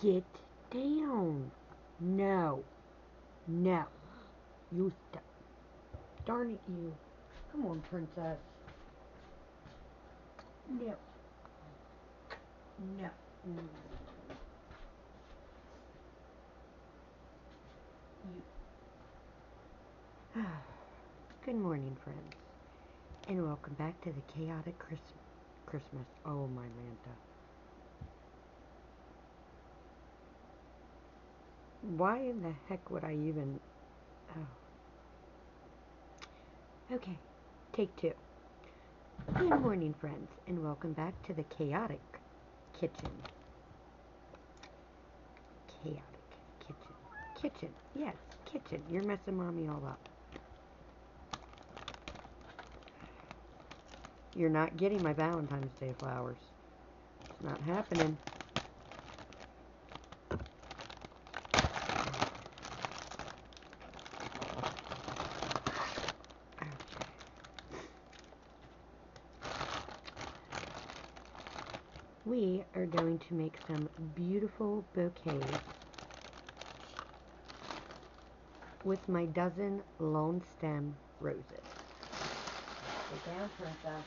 Get down. No. No. You stop. Darn it, you. Come on, princess. No. No. No. You. Good morning, friends. And welcome back to the chaotic Christmas. Oh, my Lanta. Why in the heck would I even... Oh. Okay, take two. Good morning, friends, and welcome back to the chaotic kitchen. Chaotic kitchen. Kitchen. Yes, kitchen. You're messing mommy all up. You're not getting my Valentine's Day flowers. It's not happening. We are going to make some beautiful bouquets with my dozen lone stem roses. Sit down, princess.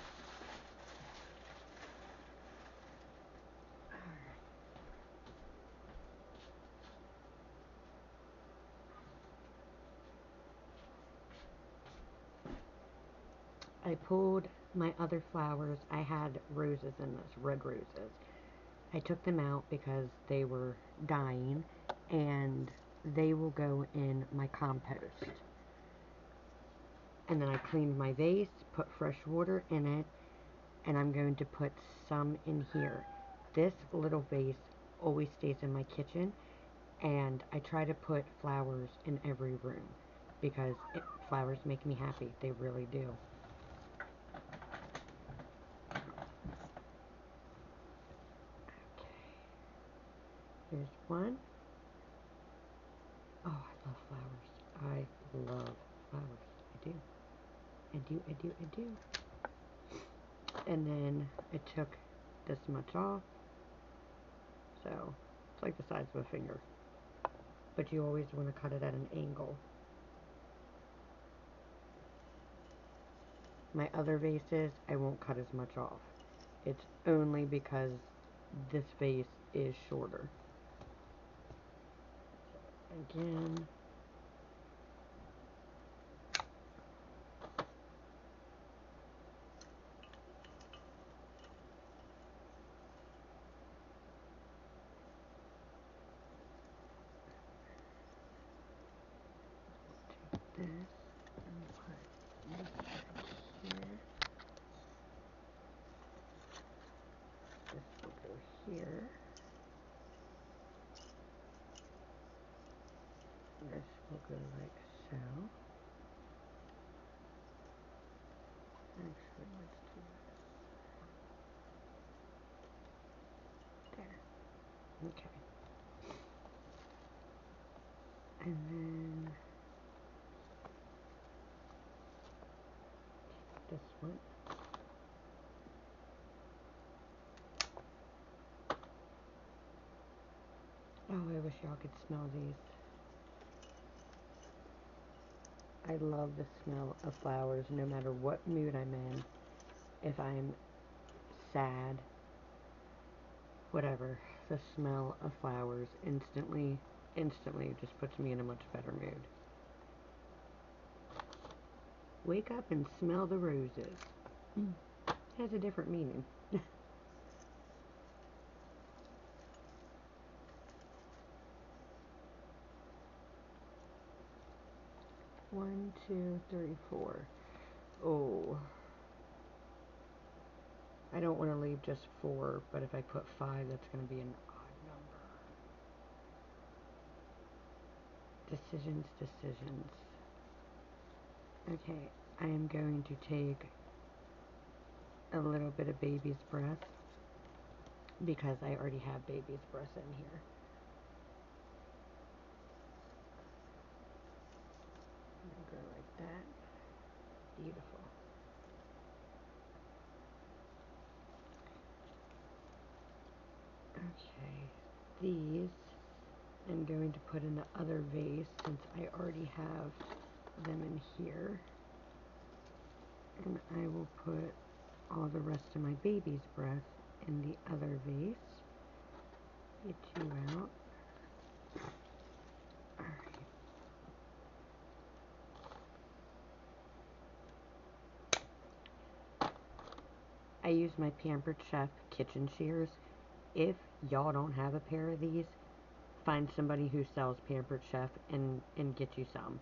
I pulled my other flowers. I had roses in this, red roses. I took them out because they were dying, and they will go in my compost. And then I cleaned my vase, put fresh water in it, and I'm going to put some in here. This little vase always stays in my kitchen, and I try to put flowers in every room because flowers make me happy. They really do. Here's one. Oh, I love flowers. I love flowers. I do. I do, I do, I do. And then I took this much off. So, it's like the size of a finger. But you always want to cut it at an angle. My other vases, I won't cut as much off. It's only because this vase is shorter. Again. Take this and put this back here. This will go here. This will go like so. Actually, let's do this. There. Okay. And then this one. Oh, I wish y'all could smell these. I love the smell of flowers no matter what mood I'm in. If I'm sad, whatever, the smell of flowers instantly just puts me in a much better mood. Wake up and smell the roses. It has a different meaning. One, two, three, four. Oh. I don't want to leave just 4, but if I put 5, that's going to be an odd number. Decisions. Okay, I am going to take a little bit of baby's breath because I already have baby's breath in here. I'm going to go like that. Beautiful. Okay, these I'm going to put in the other vase since I already have them in here. And I will put all the rest of my baby's breath in the other vase. Get you out. Alright. I use my Pampered Chef kitchen shears. If y'all don't have a pair of these, find somebody who sells Pampered Chef and get you some.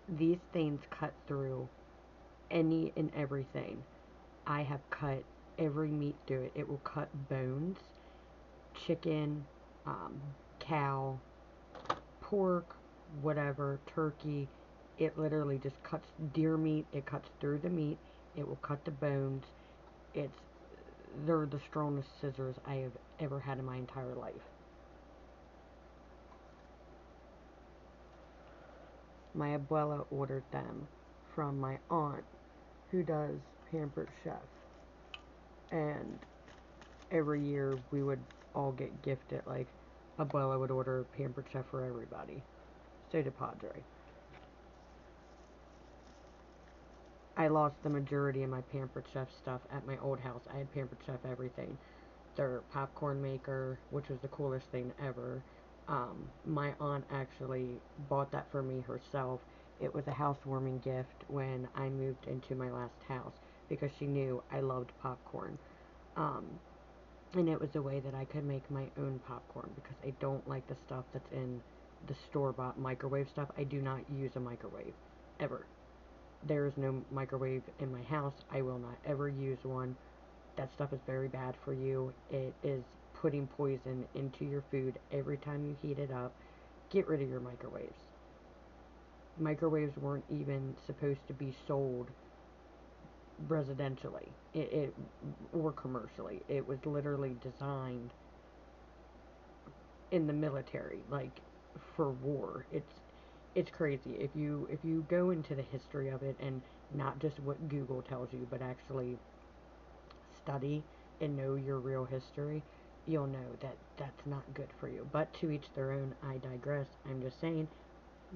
These things cut through any and everything. I have cut every meat through it. It will cut bones, chicken, cow, pork, whatever, turkey. It literally just cuts deer meat. It cuts through the meat. It will cut the bones. They're the strongest scissors I have ever had in my entire life. My abuela ordered them from my aunt, who does Pampered Chef. And every year we would all get gifted, like, abuela would order Pampered Chef for everybody. So did Padre. I lost the majority of my Pampered Chef stuff at my old house. I had Pampered Chef everything. Their popcorn maker, which was the coolest thing ever. My aunt actually bought that for me herself. It was a housewarming gift when I moved into my last house because she knew I loved popcorn. And it was a way that I could make my own popcorn because I don't like the stuff that's in the store-bought microwave stuff. I do not use a microwave, ever. There is no microwave in my house. I will not ever use one. That stuff is very bad for you. It is putting poison into your food every time you heat it up. Get rid of your microwaves. Microwaves weren't even supposed to be sold residentially or commercially. It was literally designed in the military, like for war. It's crazy. If you go into the history of it and not just what Google tells you, but actually study and know your real history, you'll know that that's not good for you. But to each their own, I digress. I'm just saying,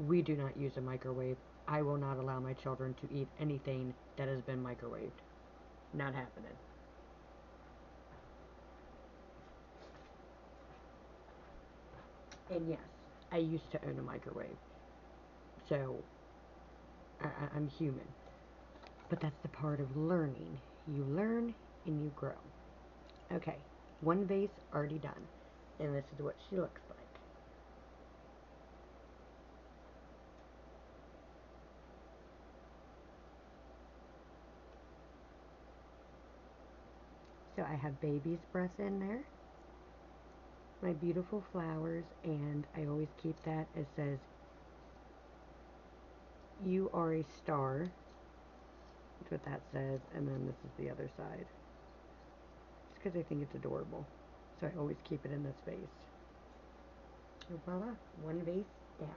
we do not use a microwave. I will not allow my children to eat anything that has been microwaved. Not happening. And yes, I used to own a microwave. So, I'm human. But that's the part of learning. You learn and you grow. Okay, one vase already done. And this is what she looks like. So I have baby's breath in there, my beautiful flowers, and I always keep that. It says, "You are a star." That's what that says, and then this is the other side. Just because I think it's adorable. So I always keep it in this vase. So voila, one vase down.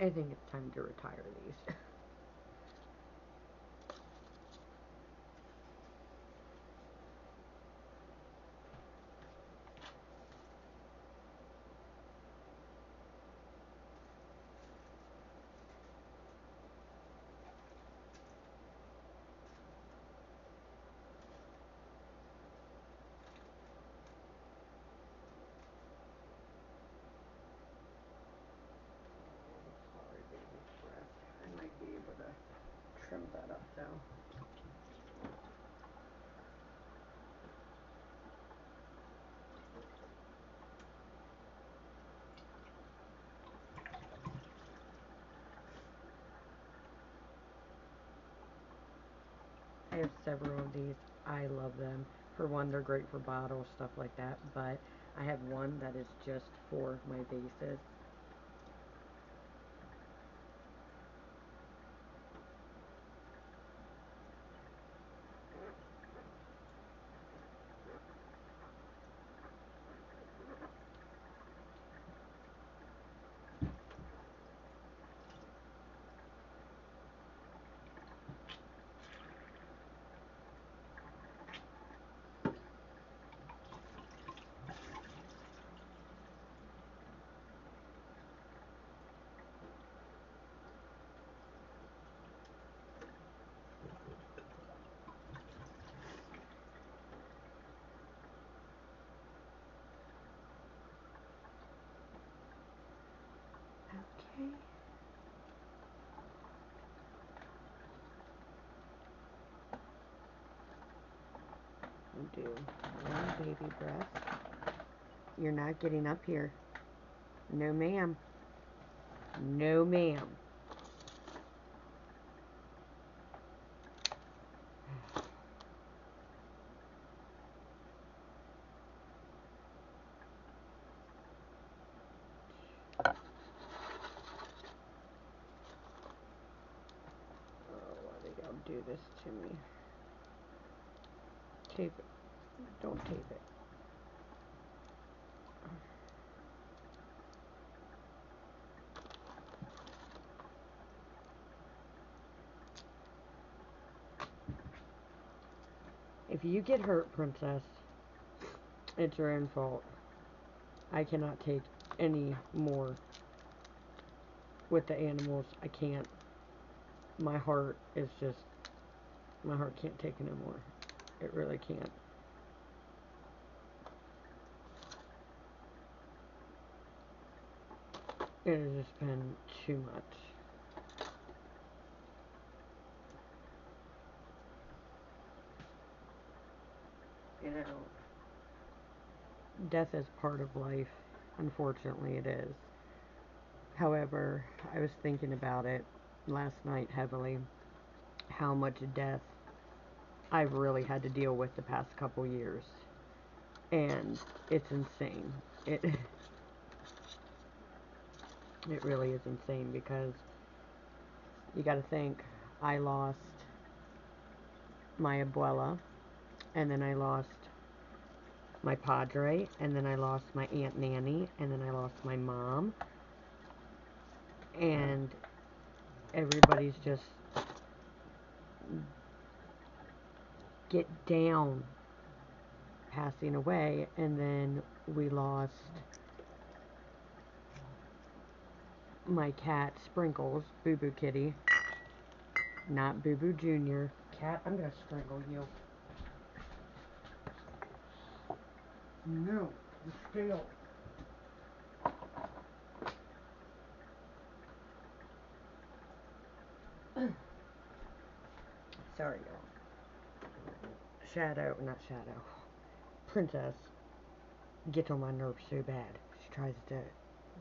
I think it's time to retire these. Sorry, baby's breath. I might be able to trim that up though. I have several of these. I love them. For one, they're great for bottles, stuff like that, but I have one that is just for my vases. We'll do one baby breath. You're not getting up here. No, ma'am. No, ma'am. Do this to me. Tape it. Don't tape it. If you get hurt, Princess, it's your own fault. I cannot take any more with the animals. I can't. My heart is just, my heart can't take it no more. It really can't. It has just been too much. You know, death is part of life. Unfortunately, it is. However, I was thinking about it last night heavily, how much death I've really had to deal with the past couple years. And it's insane. It really is insane because you got to think, I lost my abuela, and then I lost my padre, and then I lost my Aunt Nanny, and then I lost my mom, and everybody's just get down passing away. And then we lost my cat Sprinkles, Boo Boo Kitty, not Boo Boo Jr. Cat, I'm gonna strangle you. No, stay up. Sorry, y'all. Not Shadow. Princess gets on my nerves so bad. She tries to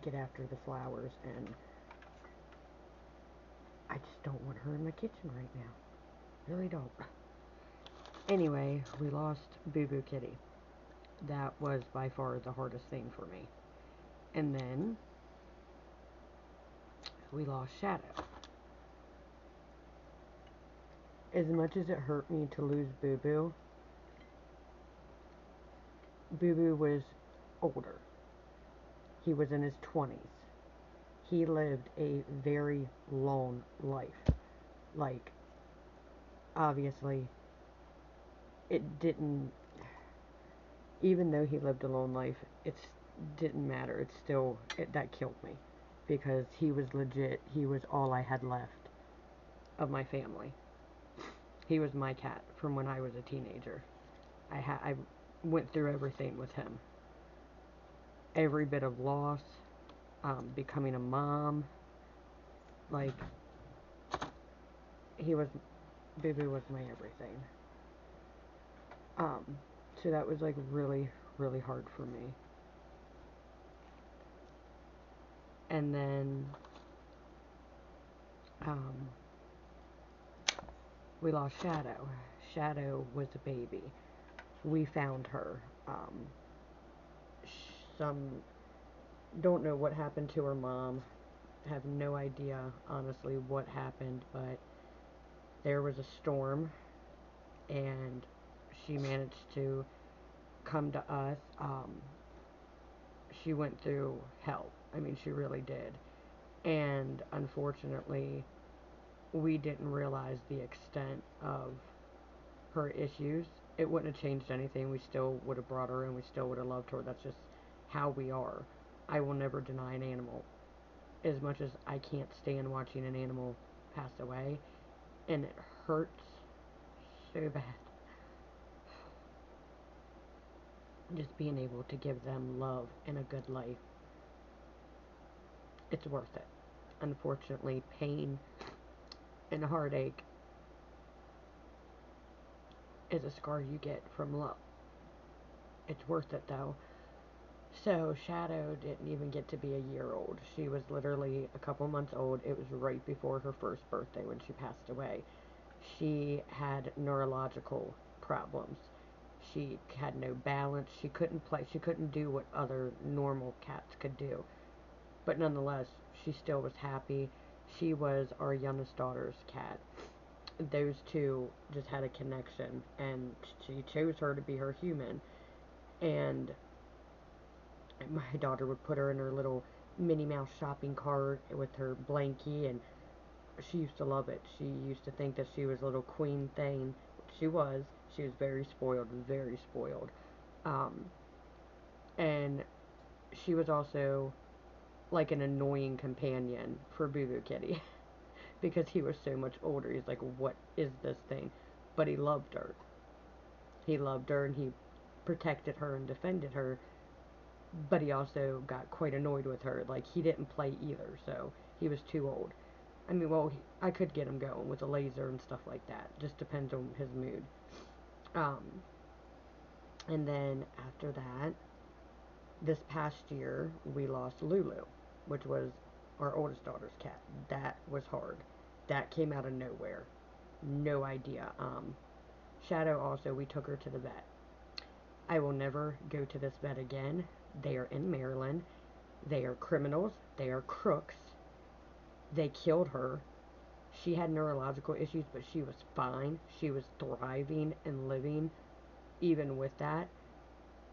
get after the flowers, and I just don't want her in my kitchen right now. Really don't. Anyway, we lost Boo Boo Kitty. That was by far the hardest thing for me. And then we lost Shadow. As much as it hurt me to lose Boo Boo, Boo Boo was older. He was in his 20s. He lived a very long life. Like, obviously, it didn't, even though he lived a long life, it didn't matter. It still, that killed me. Because he was legit, he was all I had left of my family. He was my cat from when I was a teenager. I went through everything with him. Every bit of loss, becoming a mom, like, Boo Boo was my everything. So that was like really, really hard for me. And then, we lost Shadow. Shadow was a baby. We found her. Some don't know what happened to her mom. Have no idea, honestly, what happened, but there was a storm, and she managed to come to us. She went through hell. I mean, she really did. And unfortunately, we didn't realize the extent of her issues. It wouldn't have changed anything. We still would have brought her in. We still would have loved her. That's just how we are. I will never deny an animal. As much as I can't stand watching an animal pass away, and it hurts so bad. Just being able to give them love and a good life, it's worth it. Unfortunately, pain and heartache is a scar you get from love. It's worth it though. So Shadow didn't even get to be a year old. She was literally a couple months old. It was right before her first birthday when she passed away. She had neurological problems. She had no balance. She couldn't play. She couldn't do what other normal cats could do. But nonetheless, she still was happy. She was our youngest daughter's cat. Those two just had a connection, and she chose her to be her human. And my daughter would put her in her little Minnie Mouse shopping cart with her blankie, and she used to love it. She used to think that she was a little queen thing. She was. She was very spoiled, very spoiled. Um, and she was also like an annoying companion for Boo Boo Kitty because he was so much older. He's like, what is this thing? But he loved her. He loved her and he protected her and defended her, but he also got quite annoyed with her. Like, he didn't play either, so he was too old. I mean, well, I could get him going with a laser and stuff like that. Just depends on his mood. Um, and then after that, this past year, we lost Lulu, which was our oldest daughter's cat. That was hard. That came out of nowhere. No idea. Shadow also, we took her to the vet. I will never go to this vet again. They are in Maryland. They are criminals. They are crooks. They killed her. She had neurological issues, but she was fine. She was thriving and living even with that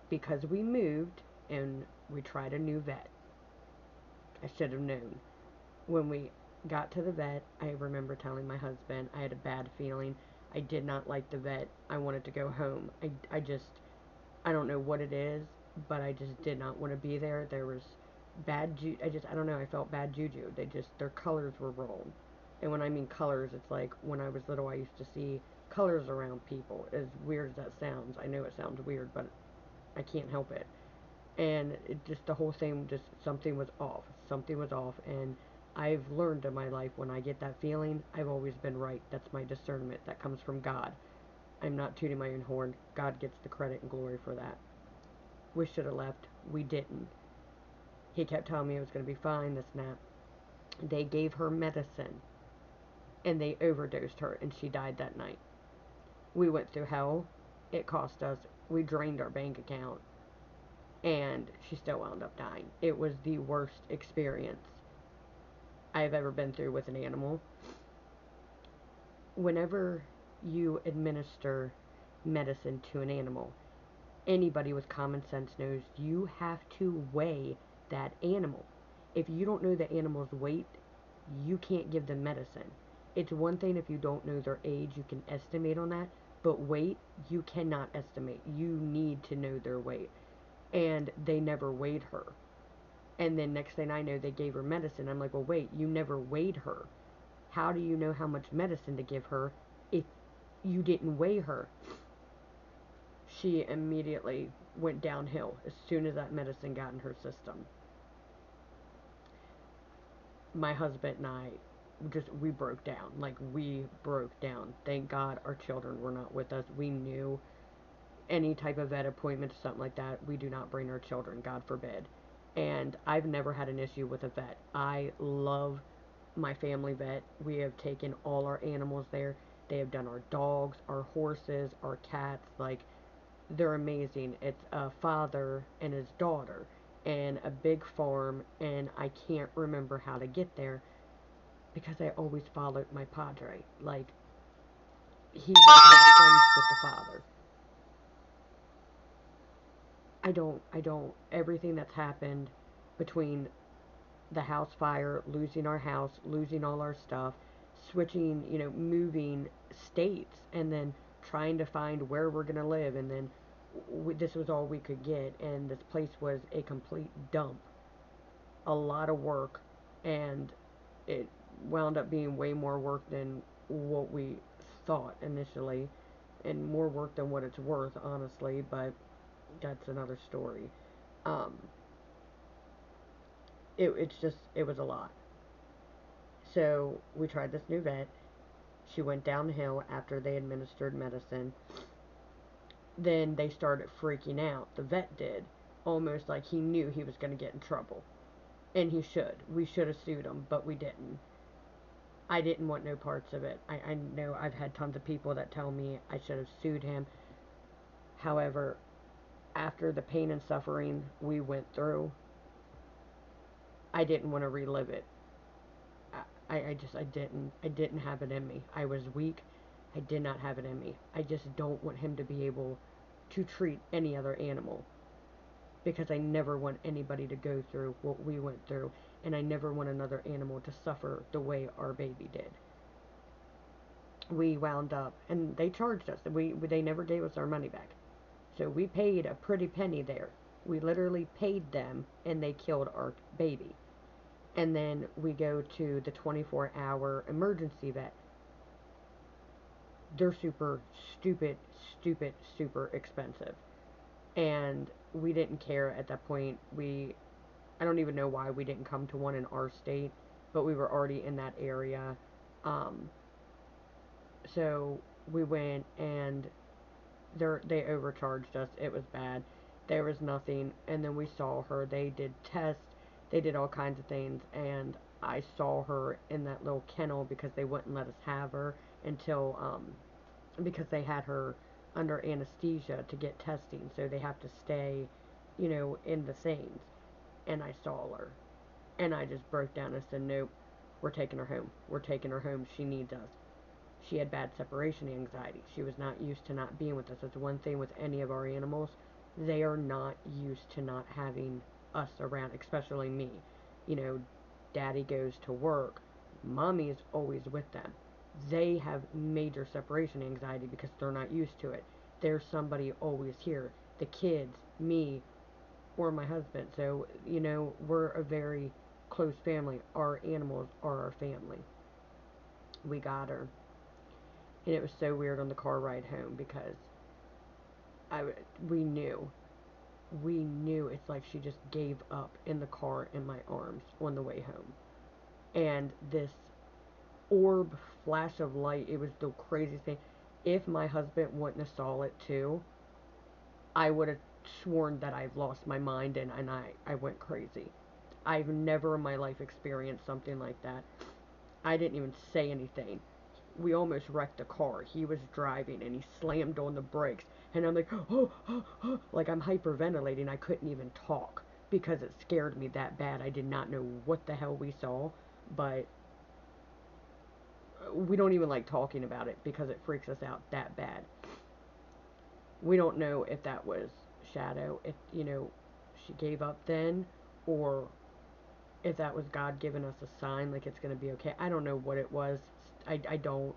because we moved and we tried a new vet. I should have known. When we got to the vet, I remember telling my husband I had a bad feeling. I did not like the vet. I wanted to go home. I don't know what it is, but I just did not want to be there. There was I don't know, I felt bad juju. Their colors were wrong. And when I mean colors, it's like when I was little, I used to see colors around people. As weird as that sounds, I know it sounds weird, but I can't help it. And it just, the whole thing, just something was off. Something was off, and I've learned in my life when I get that feeling, I've always been right. That's my discernment. That comes from God. I'm not tooting my own horn. God gets the credit and glory for that. We should have left. We didn't. He kept telling me it was going to be fine, this and that. They gave her medicine, and they overdosed her, and she died that night. We went through hell. It cost us. We drained our bank account, and she still wound up dying. It was the worst experience I've ever been through with an animal. Whenever you administer medicine to an animal, anybody with common sense knows you have to weigh that animal. If you don't know the animal's weight, you can't give them medicine. It's one thing if you don't know their age, you can estimate on that, but weight, you cannot estimate. You need to know their weight. And they never weighed her. And then next thing I know, they gave her medicine. I'm like, well, wait, you never weighed her. How do you know how much medicine to give her if you didn't weigh her? She immediately went downhill as soon as that medicine got in her system. My husband and I we broke down. Like, we broke down. Thank God our children were not with us. We knew any type of vet appointment or something like that, we do not bring our children, God forbid. And I've never had an issue with a vet. I love my family vet. We have taken all our animals there. They have done our dogs, our horses, our cats. Like, they're amazing. It's a father and his daughter and a big farm, and I can't remember how to get there because I always followed my padre. Like, he was good friends with the father. Everything that's happened between the house fire, losing our house, losing all our stuff, switching, moving states, and then trying to find where we're going to live, and then this was all we could get, and this place was a complete dump. A lot of work, and it wound up being way more work than what we thought initially, and more work than what it's worth, honestly, but that's another story. Um, it was a lot. So we tried this new vet. She went downhill after they administered medicine. then they started freaking out. The vet did, almost like he knew he was going to get in trouble. And he should. We should have sued him, but we didn't. I didn't want no parts of it. I know I've had tons of people that tell me I should have sued him. However, after the pain and suffering we went through, I didn't want to relive it. I didn't have it in me. I was weak. I did not have it in me. I just don't want him to be able to treat any other animal, because I never want anybody to go through what we went through, and I never want another animal to suffer the way our baby did. We wound up, and they charged us. They never gave us our money back. So we paid a pretty penny there. We literally paid them, and they killed our baby. And then we go to the 24-hour emergency vet. They're super super expensive. And we didn't care at that point. I don't even know why we didn't come to one in our state, but we were already in that area. Um, so we went, and they overcharged us. It was bad. There was nothing. And then we saw her. They did tests. They did all kinds of things. And I saw her in that little kennel because they wouldn't let us have her until, because they had her under anesthesia to get testing. So they have to stay, in the scenes. And I saw her. And I just broke down and said, nope, we're taking her home. We're taking her home. She needs us. She had bad separation anxiety. She was not used to not being with us. That's one thing with any of our animals. They are not used to not having us around, especially me. Daddy goes to work. Mommy is always with them. They have major separation anxiety because they're not used to it. There's somebody always here. The kids, me, or my husband. So, we're a very close family. Our animals are our family. We got her. And it was so weird on the car ride home because I, we knew. We knew it's like she just gave up in the car in my arms on the way home. And this orb flash of light, it was the craziest thing. If my husband wouldn't have saw it too, I would have sworn that I've lost my mind, and I went crazy. I've never in my life experienced something like that. I didn't even say anything. We almost wrecked the car. He was driving and he slammed on the brakes. And I'm like, oh, oh, oh, like I'm hyperventilating. I couldn't even talk because it scared me that bad. I did not know what the hell we saw, but we don't even like talking about it because it freaks us out that bad. We don't know if that was shadow, if, she gave up then, or if that was God giving us a sign like it's going to be okay. I don't know what it was. I don't.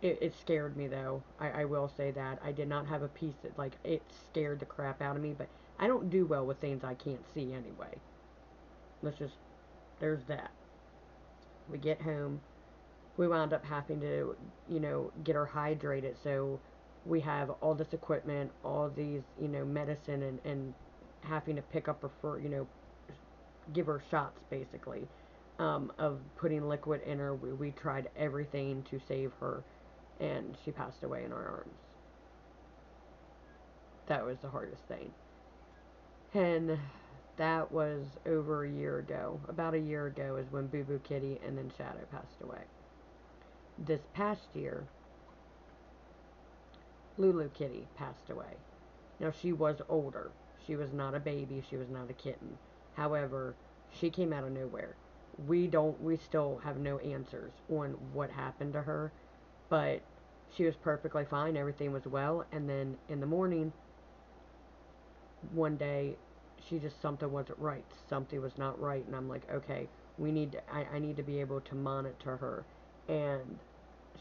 It scared me though. I will say that. I did not have a peace that, like, it scared the crap out of me, but I don't do well with things I can't see anyway. There's that. We get home. We wound up having to, get her hydrated. So we have all this equipment, all these, medicine, and having to pick up her for, give her shots basically, of putting liquid in her. We tried everything to save her, and she passed away in our arms. That was the hardest thing. And that was over a year ago. About a year ago is when Boo Boo Kitty and then Shadow passed away. This past year, Lulu Kitty passed away. Now, she was older. She was not a baby. She was not a kitten. However, she came out of nowhere. We still have no answers on what happened to her, but she was perfectly fine. Everything was well. And then in the morning, one day, something wasn't right. Something was not right. And I'm like, okay, I need to be able to monitor her. And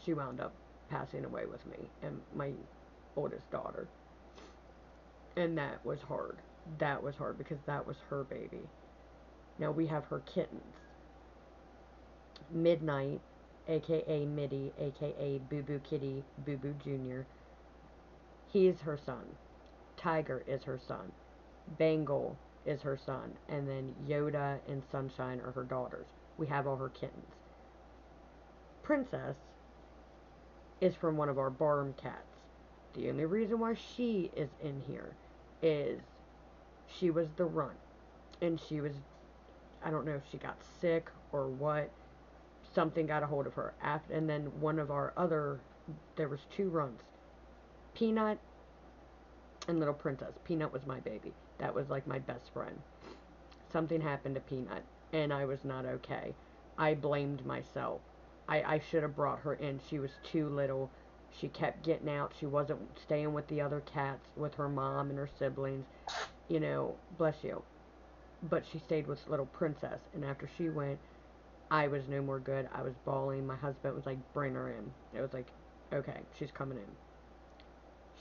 she wound up passing away with me and my oldest daughter. And that was hard. That was hard because that was her baby. Now we have her kittens. Midnight, aka Mitty, aka Boo Boo Kitty, Boo Boo Jr. He's her son. Tiger is her son. Bengal is her son. And then Yoda and Sunshine are her daughters. We have all her kittens. Princess is from one of our barn cats. The only reason why she is in here is she was the runt. And she was, I don't know if she got sick or what. Something got a hold of her. And then one of our other, there was two runts. Peanut and Little Princess. Peanut was my baby. That was like my best friend. Something happened to Peanut, and I was not okay. I blamed myself. I should have brought her in. She was too little. She kept getting out. She wasn't staying with the other cats, with her mom and her siblings. You know, bless you. But she stayed with Little Princess, and after she went, I was no more good. I was bawling. My husband was like, bring her in. It was like, okay, she's coming in.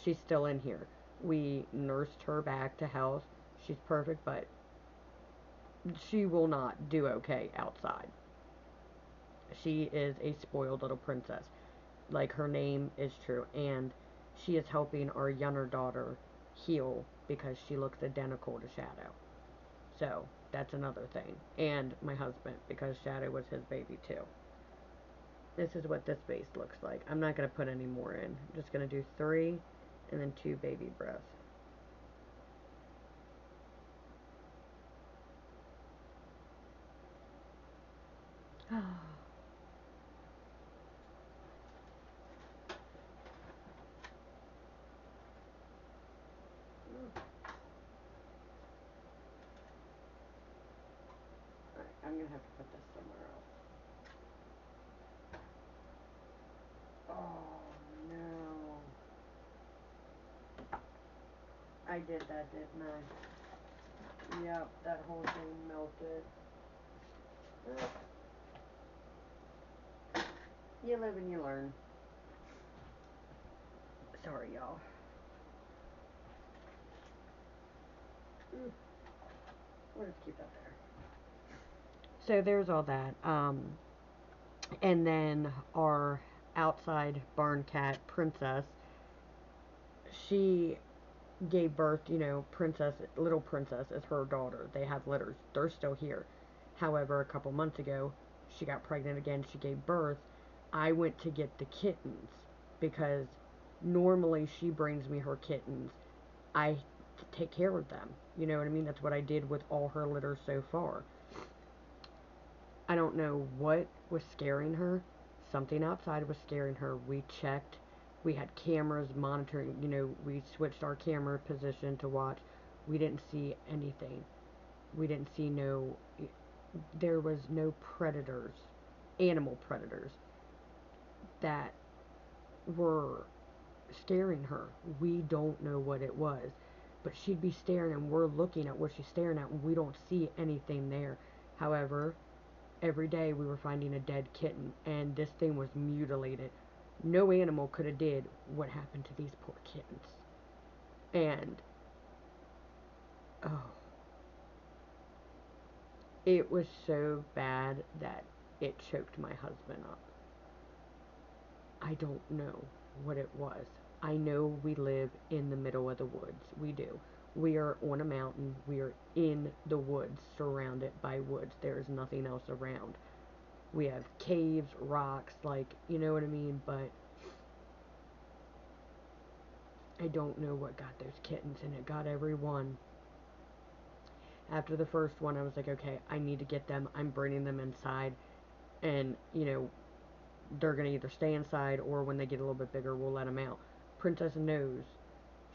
She's still in here. We nursed her back to health. She's perfect, but she will not do okay outside. She is a spoiled little princess. Like, her name is true, and she is helping our younger daughter heal because she looks identical to Shadow. So, that's another thing. And my husband, because Shadow was his baby too. This is what this base looks like. I'm not going to put any more in. I'm just going to do 3 and then 2 baby breaths. Alright, I'm going to have to put this somewhere else. Oh, no. I did that, didn't I? Yep, that whole thing melted. You live and you learn. Sorry, y'all. We'll just keep that there. So there's all that. And then our outside barn cat, Princess, she gave birth, Princess, Little Princess is her daughter. They have litters. They're still here. However, a couple months ago, she got pregnant again. She gave birth. I went to get the kittens because normally she brings me her kittens. I take care of them. You know what I mean? That's what I did with all her litters so far. I don't know what was scaring her. Something outside was scaring her. We checked. We had cameras monitoring. We switched our camera position to watch. We didn't see anything. We didn't see no. There was no predators, animal predators, that were scaring her. We don't know what it was. But she'd be staring, and we're looking at what she's staring at, and we don't see anything there. However, every day we were finding a dead kitten, and this thing was mutilated. No animal could have did what happened to these poor kittens. And oh, it was so bad that it choked my husband up. I don't know what it was. I know we live in the middle of the woods. We do. We are on a mountain. We are in the woods, surrounded by woods. There is nothing else around. We have caves, rocks, like, you know what I mean? But I don't know what got those kittens, and it got every one. After the first one, I was like, okay, I need to get them. I'm bringing them inside, and, they're going to either stay inside, or when they get a little bit bigger, we'll let them out. Princess knows.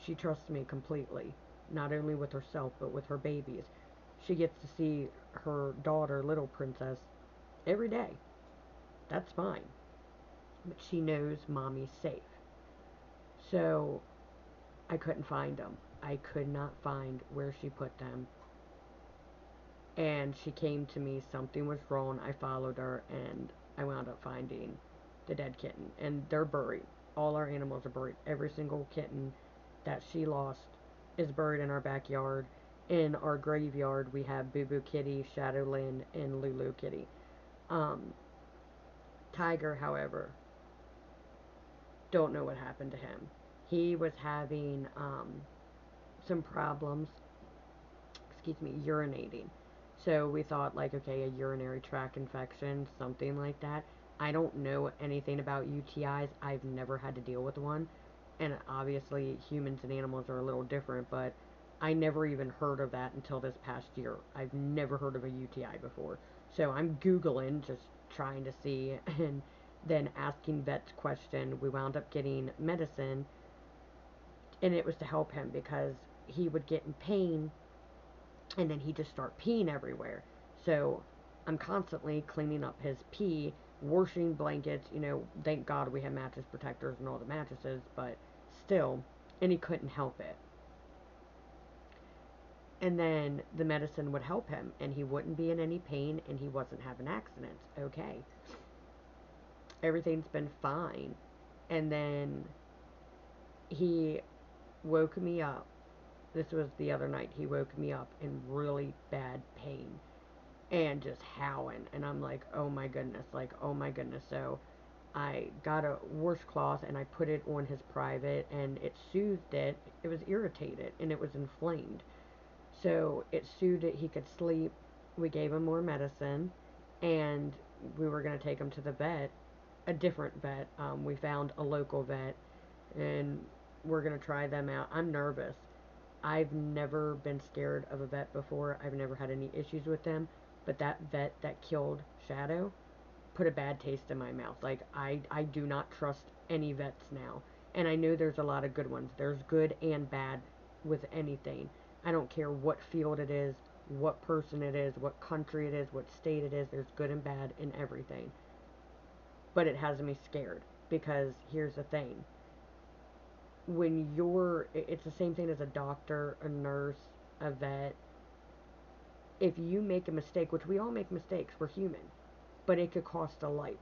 She trusts me completely, not only with herself, but with her babies. She gets to see her daughter, Little Princess, every day. That's fine. But she knows mommy's safe. So, I couldn't find them. I could not find where she put them. And she came to me, something was wrong. I followed her, and I wound up finding the dead kitten. And they're buried. All our animals are buried. Every single kitten that she lost is buried in our backyard. In our graveyard, we have Boo Boo Kitty, Shadowland, and Lulu Kitty. Tiger, however, don't know what happened to him. He was having some problems, urinating. So we thought, like, okay, a urinary tract infection, something like that. I don't know anything about UTIs. I've never had to deal with one. And obviously humans and animals are a little different, but I never even heard of that until this past year. I've never heard of a UTI before. So I'm Googling, just trying to see, and then asking vets question. We wound up getting medicine, and it was to help him because he would get in pain and then he'd just start peeing everywhere. So I'm constantly cleaning up his pee, washing blankets. Thank God we have mattress protectors and all the mattresses, but still, and he couldn't help it. And then the medicine would help him, and he wouldn't be in any pain, and he wasn't having accidents. Okay, everything's been fine. And then he woke me up. This was the other night. He woke me up in really bad pain and just howling. And I'm like, oh my goodness, like, oh my goodness. So I got a washcloth and I put it on his private and it soothed it. It was irritated and it was inflamed. So it soothed it. He could sleep. We gave him more medicine and we were going to take him to the vet, a different vet. We found a local vet and we're going to try them out. I'm nervous. I've never been scared of a vet before. I've never had any issues with them. But that vet that killed Shadow put a bad taste in my mouth. Like, I do not trust any vets now. And I know there's a lot of good ones. There's good and bad with anything. I don't care what field it is, what person it is, what country it is, what state it is. There's good and bad in everything. But it has me scared because here's the thing. It's the same thing as a doctor, a nurse, a vet. If you make a mistake, which we all make mistakes, we're human, but it could cost a life.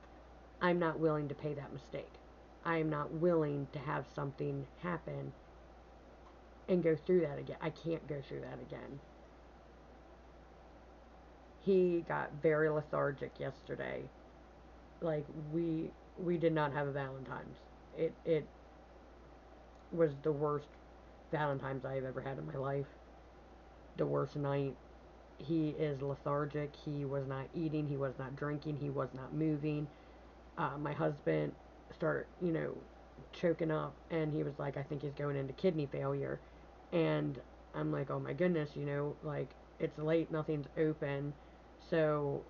I'm not willing to pay that mistake. I am not willing to have something happen and go through that again. I can't go through that again. He got very lethargic yesterday. Like we did not have a Valentine's. It was the worst Valentine's I've ever had in my life. The worst night. He is lethargic. He was not eating. He was not drinking. He was not moving. My husband started, choking up, and he was like, I think he's going into kidney failure. And I'm like, oh my goodness, like, it's late, nothing's open. So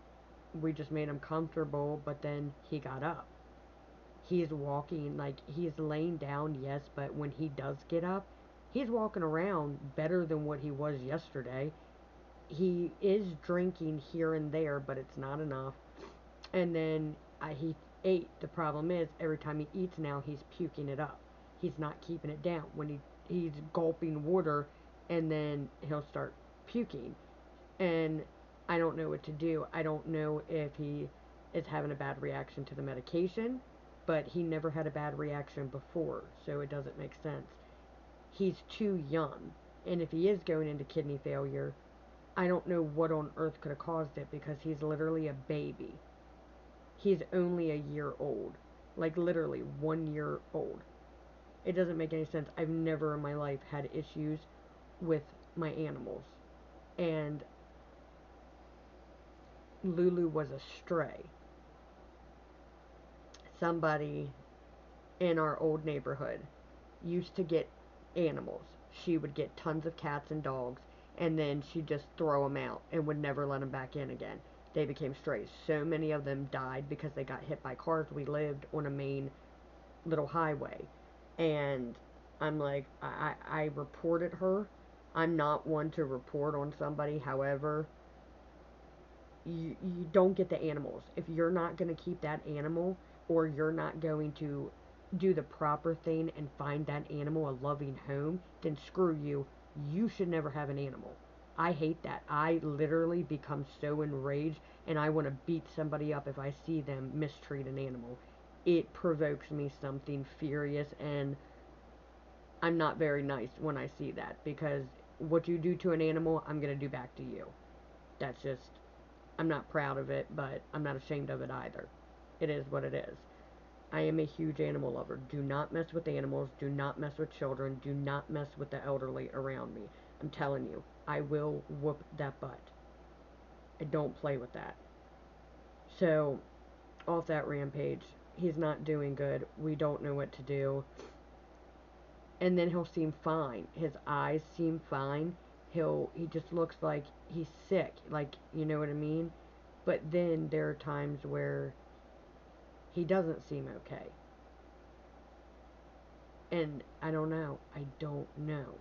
we just made him comfortable, but then he got up. He's walking, like, he's laying down, yes, but when he does get up, he's walking around better than what he was yesterday. He is drinking here and there, but it's not enough. And then he ate. The problem is, every time he eats now, he's puking it up. He's not keeping it down. When he's gulping water, and then he'll start puking. And I don't know what to do. I don't know if he is having a bad reaction to the medication, but he never had a bad reaction before, so it doesn't make sense. He's too young. And if he is going into kidney failure, I don't know what on earth could have caused it because he's literally a baby. He's only a year old. Like, literally 1 year old. It doesn't make any sense. I've never in my life had issues with my animals. And Lulu was a stray. Somebody in our old neighborhood used to get animals. She would get tons of cats and dogs, and then she'd just throw them out and would never let them back in again. They became strays. So many of them died because they got hit by cars. We lived on a main little highway. And I'm like, I reported her. I'm not one to report on somebody. However, you don't get the animals. If you're not going to keep that animal, or you're not going to do the proper thing and find that animal a loving home, then screw you. You should never have an animal. I hate that. I literally become so enraged and I want to beat somebody up if I see them mistreat an animal. It provokes me something furious, and I'm not very nice when I see that, because what you do to an animal, I'm going to do back to you. That's just, I'm not proud of it, but I'm not ashamed of it either. It is what it is. I am a huge animal lover. Do not mess with animals. Do not mess with children. Do not mess with the elderly around me. I'm telling you, I will whoop that butt. I don't play with that. So, off that rampage, he's not doing good. We don't know what to do. and then he'll seem fine. His eyes seem fine. He just looks like he's sick, like, you know what I mean? But then there are times where he doesn't seem okay. And I don't know. I don't know.